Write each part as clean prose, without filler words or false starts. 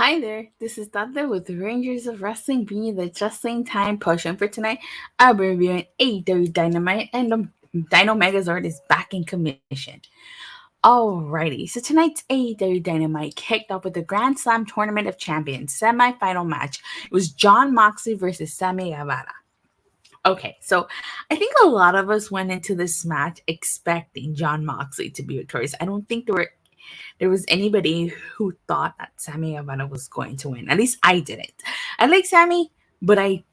Hi there, this is Datila with the Rangers of Wrestling bringing you the Just in Time potion for tonight. I'll be reviewing AEW Dynamite and the Dino Megazord is back in commission. Alrighty, so tonight's AEW Dynamite kicked off with the Grand Slam Tournament of Champions semi-final match. It was Jon Moxley versus Sammy Guevara. Okay, so I think a lot of us went into this match expecting Jon Moxley to be victorious. I don't think there was anybody who thought that Sammy Guevara was going to win. At least I didn't. I like Sammy, but I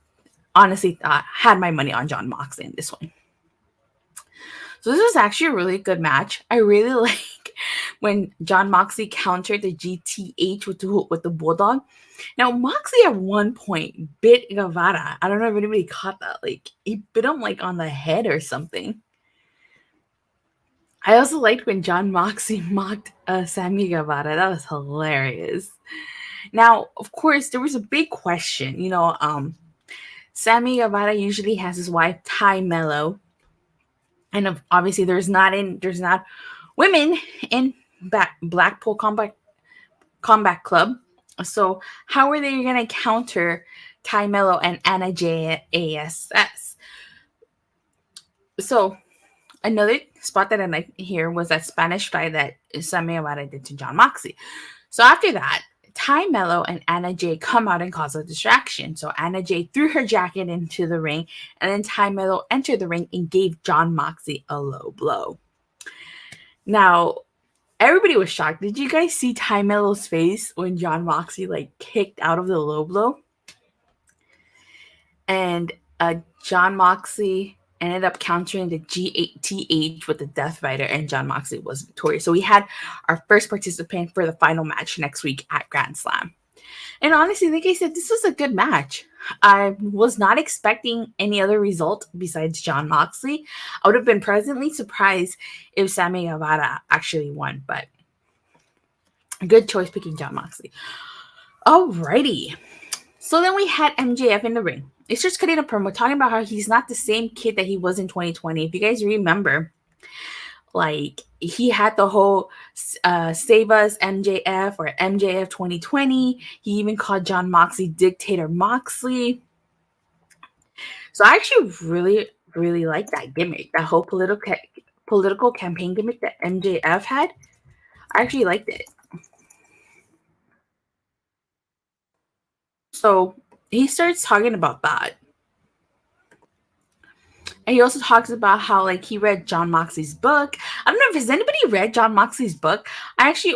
honestly had my money on Jon Moxley in this one. So this was actually a really good match. I really like when Jon Moxley countered the GTH with the Bulldog. Now, Moxley at one point bit Guevara. I don't know if anybody caught that. Like, he bit him like on the head or something. I also liked when Jon Moxley mocked Sammy Guevara. That was hilarious. Now, of course, there was a big question. Sammy Guevara usually has his wife Ty Mello, and obviously there's not women in Blackpool Combat Club. So how are they going to counter Ty Mello and Anna J ASS? So another spot that I like here was that Spanish fly that Sammy Guevara did to Jon Moxley. So after that, Ty Mello and Anna J come out and cause a distraction. So Anna J threw her jacket into the ring, and then Ty Mello entered the ring and gave Jon Moxley a low blow. Now, everybody was shocked. Did you guys see Ty Mello's face when Jon Moxley kicked out of the low blow? And Jon Moxley ended up countering the GTH with the Death Rider, and Jon Moxley was victorious. So we had our first participant for the final match next week at Grand Slam. And honestly, like I said, this was a good match. I was not expecting any other result besides Jon Moxley. I would have been pleasantly surprised if Sammy Guevara actually won, but good choice picking Jon Moxley. Alrighty. So then we had MJF in the ring. It's just cutting a promo talking about how he's not the same kid that he was in 2020. If you guys remember, he had the whole Save Us MJF or MJF 2020. He even called Jon Moxley Dictator Moxley. So I actually really, really like that gimmick, that whole political campaign gimmick that MJF had. I actually liked it. So he starts talking about that. And he also talks about how he read Jon Moxley's book. I don't know if has anybody read Jon Moxley's book. I actually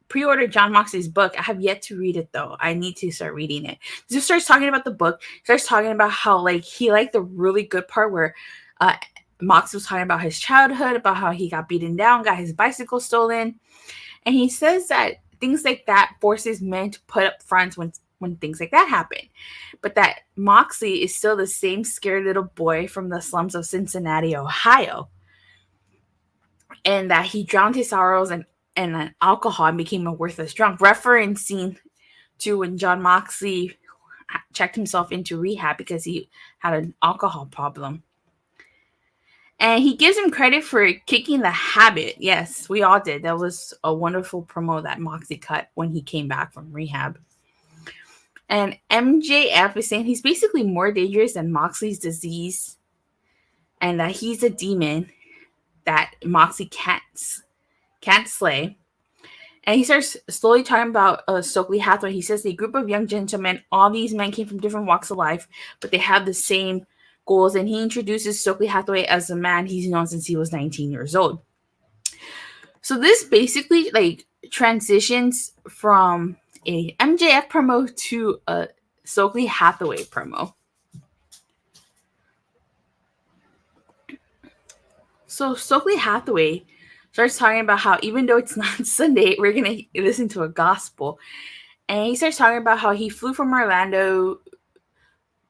pre-ordered Jon Moxley's book. I have yet to read it though. I need to start reading it. He just starts talking about the book. He starts talking about how he liked the really good part where Mox was talking about his childhood, about how he got beaten down, got his bicycle stolen. And he says that things like that forces men to put up fronts when things like that happen. But that Moxley is still the same scared little boy from the slums of Cincinnati, Ohio. And that he drowned his sorrows in alcohol and became a worthless drunk, referencing to when Jon Moxley checked himself into rehab because he had an alcohol problem. And he gives him credit for kicking the habit. Yes, we all did. That was a wonderful promo that Moxley cut when he came back from rehab. And MJF is saying he's basically more dangerous than Moxley's disease, and that he's a demon that Moxley can't slay. And he starts slowly talking about Stokely Hathaway. He says a group of young gentlemen, all these men came from different walks of life, but they have the same goals. And he introduces Stokely Hathaway as a man he's known since he was 19 years old. So this basically transitions from a MJF promo to a Stokely Hathaway promo. So Stokely Hathaway starts talking about how even though it's not Sunday, we're going to listen to a gospel. And he starts talking about how he flew from Orlando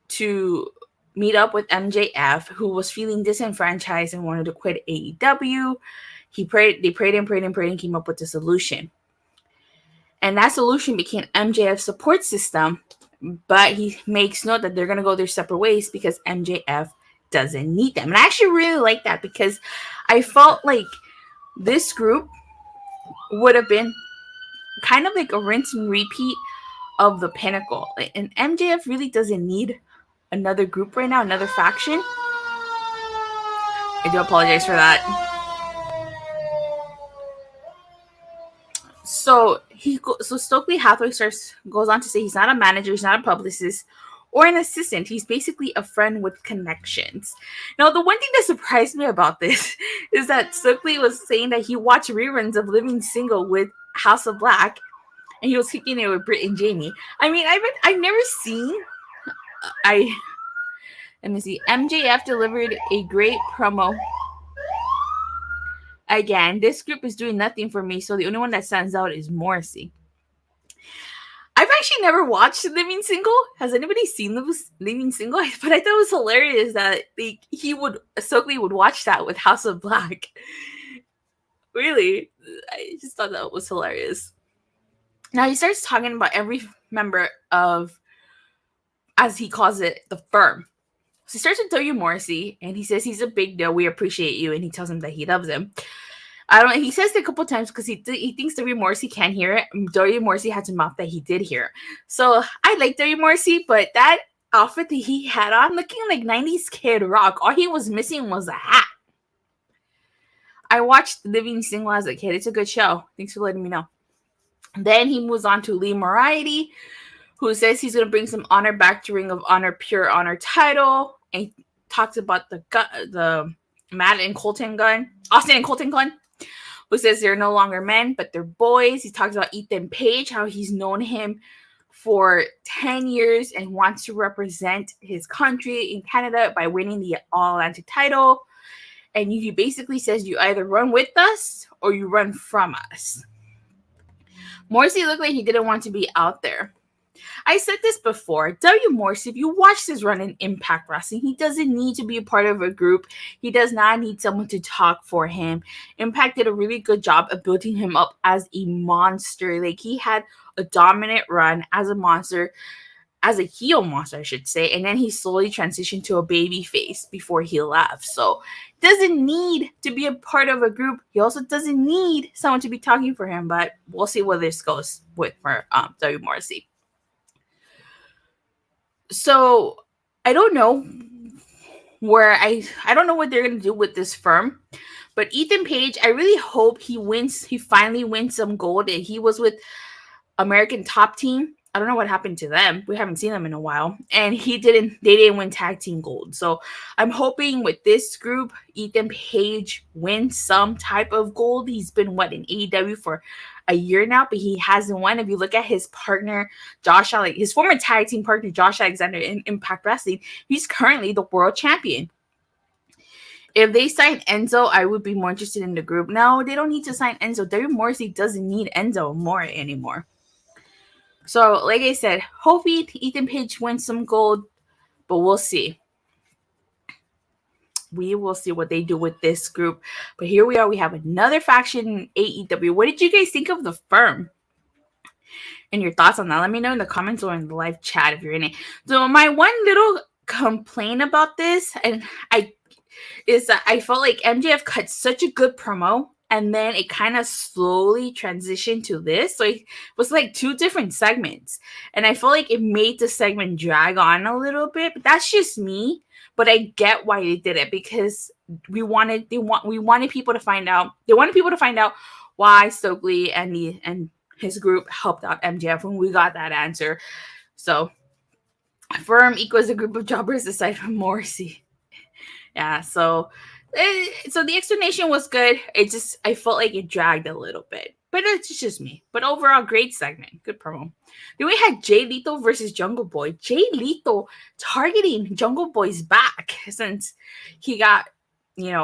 to meet up with MJF, who was feeling disenfranchised and wanted to quit AEW. They prayed and came up with a solution. And that solution became MJF's support system, but he makes note that they're going to go their separate ways because MJF doesn't need them. And I actually really like that because I felt like this group would have been kind of like a rinse and repeat of the Pinnacle. And MJF really doesn't need another group right now, another faction. I do apologize for that. So Stokely Hathaway goes on to say he's not a manager, he's not a publicist or an assistant. He's basically a friend with connections. Now, the one thing that surprised me about this is that Stokely was saying that he watched reruns of Living Single with House of Black, and he was kicking it with Britt and Jamie. I mean, I've never seen. Let me see. MJF delivered a great promo. Again, this group is doing nothing for me, so the only one that stands out is Morrissey. I've actually never watched Living Single. Has anybody seen Living Single? But I thought it was hilarious that Stokely would watch that with House of Black. Really, I just thought that was hilarious. Now he starts talking about every member of, as he calls it, the firm. So he starts with W. Morrissey, and he says he's a big deal. We appreciate you, and he tells him that he loves him. He says it a couple times because he thinks W. Morrissey can't hear it. W. Morrissey had some mouth that he did hear. So I like W. Morrissey, but that outfit that he had on, looking like 90s Kid Rock, all he was missing was a hat. I watched Living Single as a kid. It's a good show. Thanks for letting me know. Then he moves on to Lee Moriarty, who says he's going to bring some honor back to Ring of Honor, Pure Honor title. And he talks about the Matt and Colton gun, Austin and Colton gun, who says they're no longer men, but they're boys. He talks about Ethan Page, how he's known him for 10 years and wants to represent his country in Canada by winning the All-Atlantic title. And he basically says you either run with us or you run from us. Morrissey looked like he didn't want to be out there. I said this before. W. Morrissey, if you watch this run in Impact Wrestling, he doesn't need to be a part of a group. He does not need someone to talk for him. Impact did a really good job of building him up as a monster. Like, he had a dominant run as a monster, as a heel monster, I should say. And then he slowly transitioned to a baby face before he left. So, doesn't need to be a part of a group. He also doesn't need someone to be talking for him. But we'll see where this goes for W. Morrissey. So I don't know I don't know what they're going to do with this firm, but Ethan Page, I really hope he finally wins some gold. He was with American Top Team. I don't know what happened to them. We haven't seen them in a while, and they didn't win tag team gold. So I'm hoping with this group, Ethan Page wins some type of gold. He's been in AEW for a year now, but he hasn't won. If you look at his partner, his former tag team partner, Josh Alexander in Impact Wrestling, he's currently the world champion. If they sign Enzo, I would be more interested in the group. No, they don't need to sign Enzo. W. Morrissey doesn't need Enzo more anymore. So, like I said, hopefully Ethan Page wins some gold, but we'll see. We will see what they do with this group. But here we are. We have another faction in AEW. What did you guys think of the firm? And your thoughts on that? Let me know in the comments or in the live chat if you're in it. So my one little complaint about this, is that I felt like MJF cut such a good promo, and then it kind of slowly transitioned to this. So it was like two different segments. And I feel like it made the segment drag on a little bit. But that's just me. But I get why they did it, because we wanted people to find out. They wanted people to find out why Stokely and his group helped out MJF, when we got that answer. So firm equals a group of jobbers aside from Morrissey. Yeah, so the explanation was good. I felt like it dragged a little bit, but it's just me. But overall, great segment, good promo. Then we had Jay Lethal versus Jungle Boy. Jay Lethal targeting Jungle Boy's back since he got,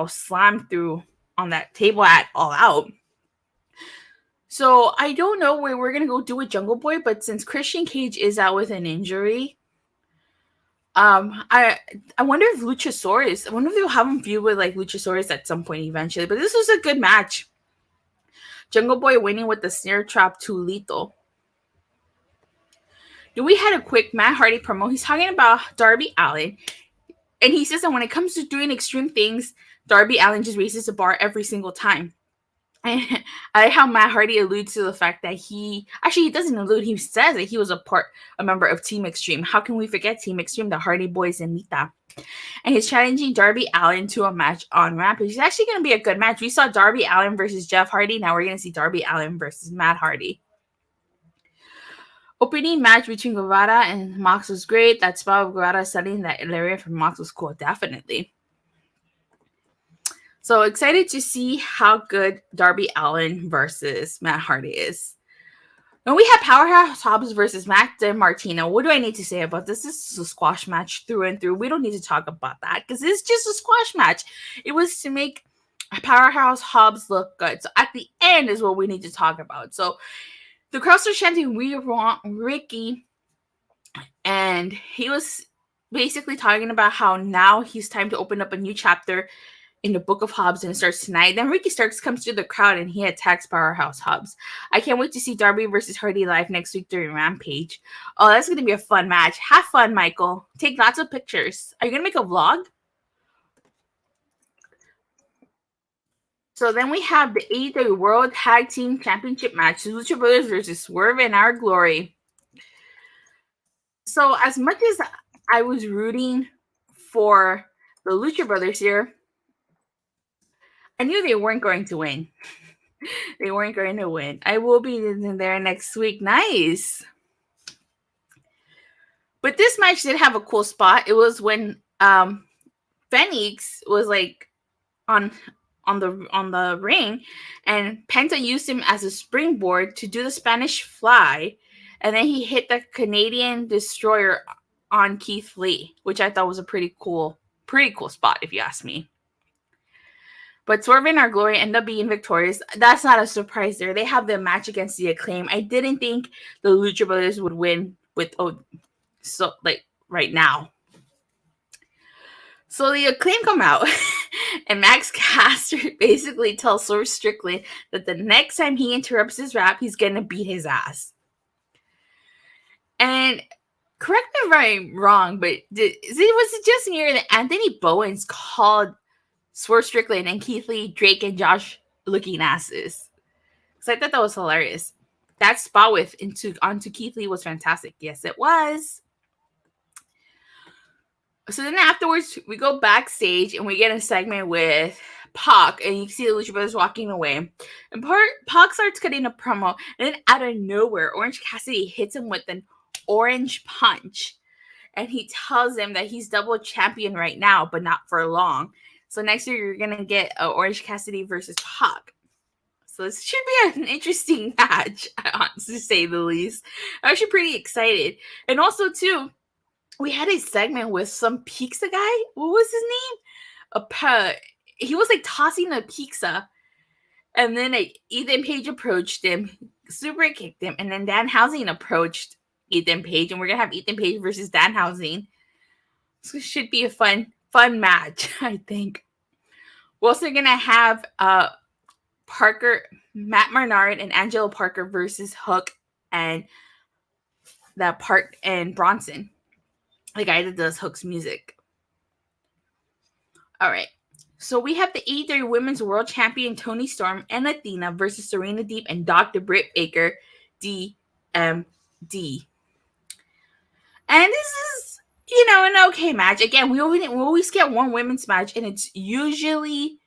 slammed through on that table at All Out. So I don't know where we're gonna go do with Jungle Boy, but since Christian Cage is out with an injury, I wonder if Luchasaurus, I wonder if they'll have him feud with like Luchasaurus at some point eventually. But this was a good match. Jungle Boy winning with the snare trap to Lethal. Then we had a quick Matt Hardy promo. He's talking about Darby Allin, and he says that when it comes to doing extreme things, Darby Allin just raises the bar every single time. And I like how Matt Hardy alludes to the fact that he doesn't allude. He says that he was a member of Team Extreme. How can we forget Team Extreme, the Hardy Boys and Nita? And he's challenging Darby Allin to a match on Rampage. It's actually going to be a good match. We saw Darby Allin versus Jeff Hardy. Now we're going to see Darby Allin versus Matt Hardy. Opening match between Guevara and Mox was great. That spot of Guevara setting that lariat from Mox was cool, definitely. So excited to see how good Darby Allin versus Matt Hardy is. And we have Powerhouse Hobbs versus DiMartino. What do I need to say about this? This is a squash match through and through. We don't need to talk about that because it's just a squash match. It was to make Powerhouse Hobbs look good. So at the end is what we need to talk about. So the crowds are chanting, "We want Ricky." And he was basically talking about how now he's time to open up a new chapter in the book of Hobbs, and it starts tonight. Then Ricky Starks comes through the crowd and he attacks Powerhouse Hobbs. I can't wait to see Darby versus Hardy live next week during Rampage. Oh, that's going to be a fun match. Have fun, Michael. Take lots of pictures. Are you going to make a vlog? So then we have the AEW World Tag Team Championship match. Lucha Brothers versus Swerve and Our Glory. So as much as I was rooting for the Lucha Brothers here, I knew they weren't going to win. They weren't going to win. I will be there next week. Nice. But this match did have a cool spot. It was when Phoenix was like on the ring, and Penta used him as a springboard to do the Spanish fly, and then he hit the Canadian Destroyer on Keith Lee, which I thought was a pretty cool spot, if you ask me. But Swerve and Our Glory end up being victorious. That's not a surprise there. They have the match against the Acclaim. I didn't think the Lucha Brothers would win right now. So the Acclaim come out, and Max Caster basically tells Swerve Strickland that the next time he interrupts his rap, he's going to beat his ass. And correct me if I'm wrong, but was it just near that Anthony Bowens called Swerve Strickland and Keith Lee, Drake, and Josh looking asses? So I thought that was hilarious. That spot onto Keith Lee was fantastic. Yes, it was. So then afterwards, we go backstage and we get a segment with Pac, and you see the Lucha Brothers walking away. And Pac starts cutting a promo, and then out of nowhere, Orange Cassidy hits him with an orange punch. And he tells him that he's double champion right now, but not for long. So next year, you're going to get Orange Cassidy versus Pac. So this should be an interesting match, to say the least. I'm actually pretty excited. And also, too, we had a segment with some pizza guy. What was his name? He was like tossing a pizza. And then Ethan Page approached him, super kicked him. And then Danhausen approached Ethan Page. And we're going to have Ethan Page versus Danhausen. So it should be a fun match, I think. We're also going to have Matt Menard and Angelo Parker versus Hook and Bronson, the guy that does Hook's music. All right. So we have the AEW Women's World Champion Toni Storm and Athena versus Serena Deeb and Dr. Britt Baker, D.M.D. And this is, an okay match. Again, we always get one women's match, and it's usually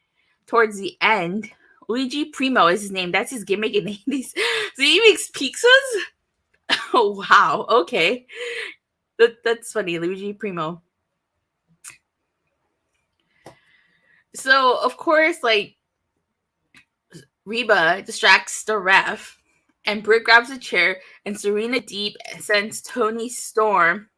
towards the end. Luigi Primo is his name. That's his gimmick in the 80s. So he makes pizzas? Oh, wow. Okay. That's funny. Luigi Primo. So, of course, Reba distracts the ref, and Britt grabs a chair, and Serena Deeb sends Toni Storm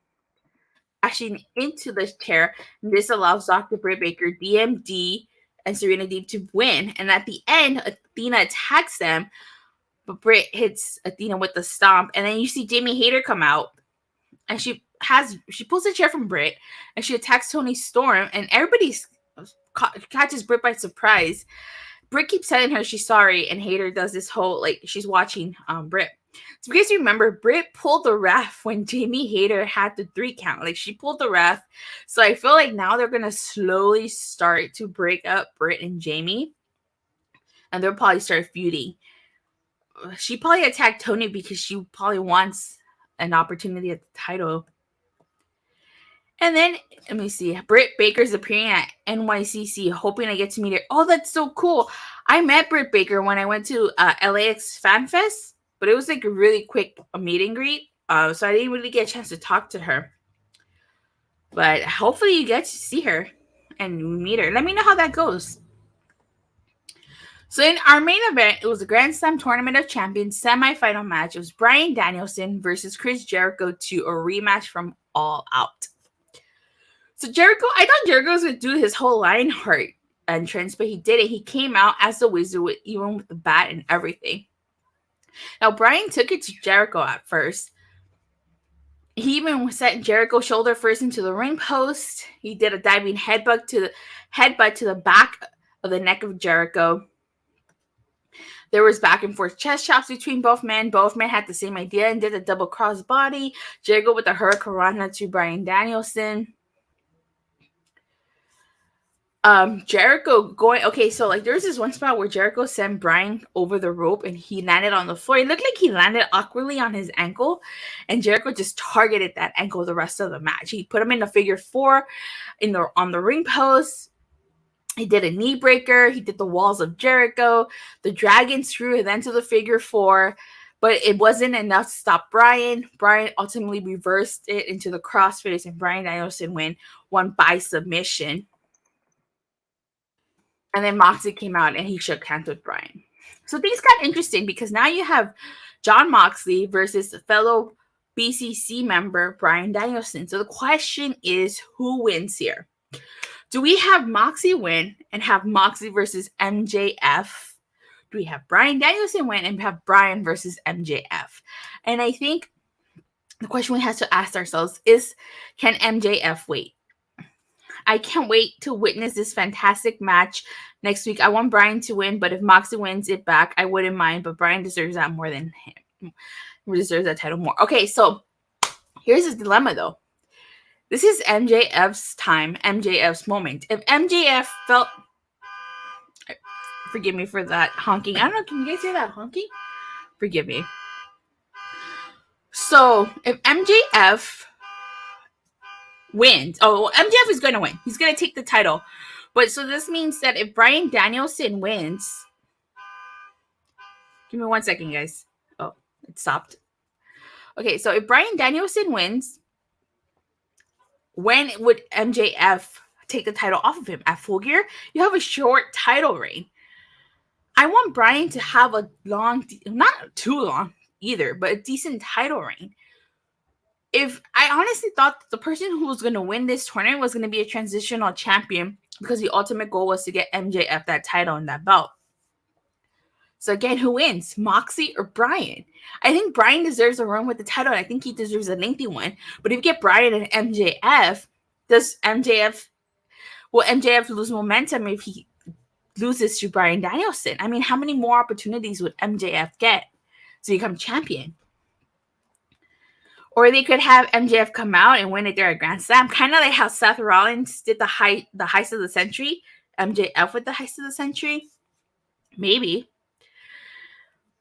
crashing into the chair. And this allows Dr. Britt Baker, D.M.D., and Serena Deeb to win. And at the end, Athena attacks them, but Britt hits Athena with the stomp. And then you see Jamie Hayter come out, and she pulls a chair from Britt, and she attacks Toni Storm, and everybody catches Britt by surprise. Britt keeps telling her she's sorry, and Hayter does this whole, she's watching Britt. So because you remember, Britt pulled the ref when Jamie Hayter had the 3 count. She pulled the ref. So I feel like now they're going to slowly start to break up Britt and Jamie. and they'll probably start feuding. She probably attacked Toni because she probably wants an opportunity at the title. And then, let me see, Britt Baker's appearing at NYCC, hoping I get to meet her. Oh, that's so cool. I met Britt Baker when I went to LAX Fan Fest, but it was like a really quick meet and greet, so I didn't really get a chance to talk to her. But hopefully you get to see her and meet her. Let me know how that goes. So in our main event, it was a Grand Slam Tournament of Champions semifinal match. It was Bryan Danielson versus Chris Jericho to a rematch from All Out. So Jericho, I thought Jericho was going to do his whole Lionheart entrance, but he did it. He came out as the Wizard, even with the bat and everything. Now, Bryan took it to Jericho at first. He even sent Jericho's shoulder first into the ring post. He did a diving headbutt to the back of the neck of Jericho. There was back and forth chest chops between both men. Both men had the same idea and did a double cross body. Jericho with the hurricanrana to Bryan Danielson. Jericho going, okay, so like there was this one spot where Jericho sent Bryan over the rope and he landed on the floor. It looked like he landed awkwardly on his ankle, and Jericho just targeted that ankle the rest of the match. He put him in a figure four on the ring post. He did a knee breaker. He did the walls of Jericho, the dragon screw, and then to the figure four. But it wasn't enough to stop Bryan. Bryan ultimately reversed it into the crossface, and Bryan Danielson won by submission. And then Moxley came out and he shook hands with Bryan. So things got interesting because now you have Jon Moxley versus fellow BCC member Bryan Danielson. So the question is, who wins here? Do we have Moxley win and have Moxley versus MJF? Do we have Bryan Danielson win and have Bryan versus MJF? And I think the question we have to ask ourselves is, can MJF wait? I can't wait to witness this fantastic match next week. I want Bryan to win, but if Moxley wins it back, I wouldn't mind. But Bryan deserves that more than him. He deserves that title more. Okay, so here's his dilemma, though. This is MJF's time, MJF's moment. If MJF felt... Forgive me for that honking. I don't know, can you guys hear that honking? Forgive me. So, if MJF wins... Oh, well, MJF is going to win. He's going to take the title. But so this means that if Bryan Danielson wins... Give me 1 second, guys. Oh, it stopped. Okay, so if Bryan Danielson wins... When would MJF take the title off of him? At Full Gear? You have a short title reign. I want Bryan to have a long, not too long either, but a decent title reign. If I honestly thought the person who was going to win this tournament was going to be a transitional champion, because the ultimate goal was to get MJF that title and that belt. So again, who wins? Moxley or Bryan? I think Bryan deserves a run with the title, and I think he deserves a lengthy one. But if you get Bryan and MJF, will MJF lose momentum if he loses to Bryan Danielson? I mean, how many more opportunities would MJF get to become champion? Or they could have MJF come out and win it there at Grand Slam, kind of like how Seth Rollins did the heist of the century. MJF with the heist of the century, maybe.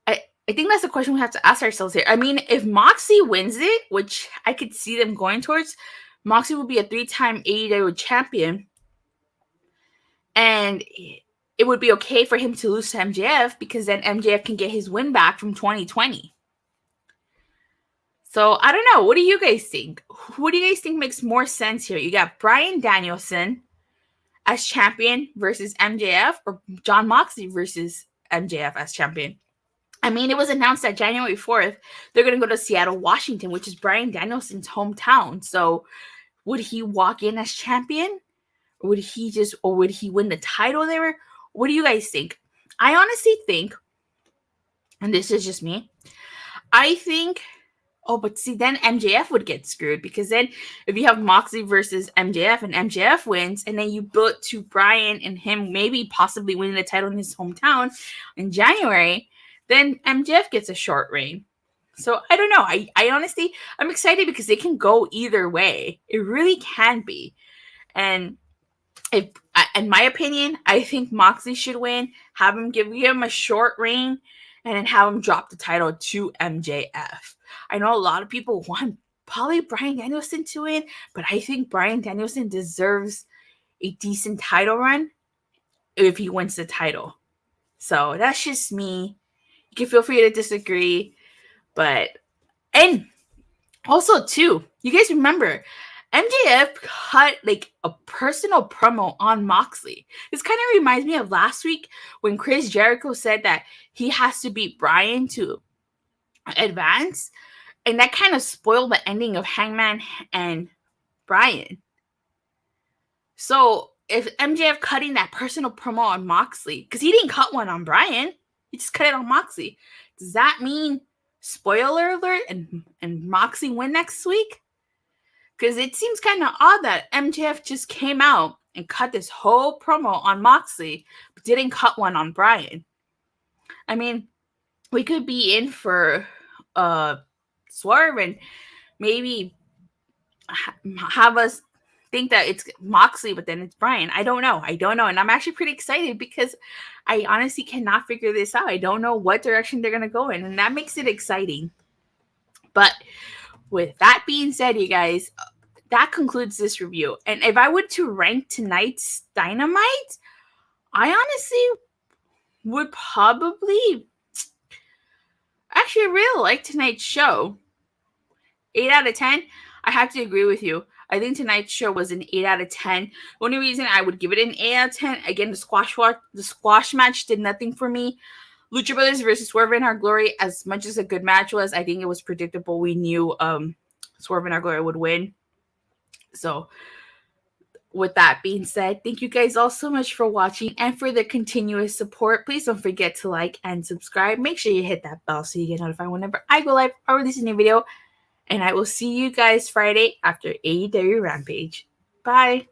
I think that's the question we have to ask ourselves here. I mean, if Moxley wins it, which I could see them going towards, Moxley will be a 3-time AEW champion. And it would be okay for him to lose to MJF because then MJF can get his win back from 2020. So, I don't know. What do you guys think? What do you guys think makes more sense here? You got Bryan Danielson as champion versus MJF, or Jon Moxley versus MJF as champion? I mean, it was announced that January 4th, they're going to go to Seattle, Washington, which is Bryan Danielson's hometown. So would he walk in as champion? Or would he win the title there? What do you guys think? I honestly think, and this is just me, I think, but see, then MJF would get screwed, because then if you have Moxley versus MJF and MJF wins, and then you build to Bryan and him maybe possibly winning the title in his hometown in January, then MJF gets a short reign. So I don't know. I honestly, I'm excited because they can go either way. It really can be. And if, in my opinion, I think Moxley should win. Have him give him a short reign, and then have him drop the title to MJF. I know a lot of people want probably Bryan Danielson to win, but I think Bryan Danielson deserves a decent title run if he wins the title. So that's just me. You can feel free to disagree, but and also too, you guys remember MJF cut like a personal promo on Moxley. This kind of reminds me of last week when Chris Jericho said that he has to beat Bryan to advance, and that kind of spoiled the ending of Hangman and Bryan. So if MJF cutting that personal promo on Moxley, because he didn't cut one on Bryan, he just cut it on Moxley. Does that mean, spoiler alert, and Moxley win next week? Because it seems kind of odd that MJF just came out and cut this whole promo on Moxley, but didn't cut one on Bryan. I mean, we could be in for Swerve and maybe have us think that it's Moxley, but then it's Bryan. I don't know. And I'm actually pretty excited because I honestly cannot figure this out. I don't know what direction they're going to go in, and that makes it exciting. But with that being said, you guys, that concludes this review. And if I were to rank tonight's Dynamite, I honestly would probably actually really like tonight's show. 8 out of 10. I have to agree with you. I think tonight's show was an 8 out of 10. The only reason I would give it an 8 out of 10, again, the squash match did nothing for me. Lucha Brothers versus Swerve in Our Glory, as much as a good match was, I think it was predictable. We knew Swerve in Our Glory would win. So, with that being said, thank you guys all so much for watching and for the continuous support. Please don't forget to like and subscribe. Make sure you hit that bell so you get notified whenever I go live or release a new video. And I will see you guys Friday after AEW Rampage. Bye.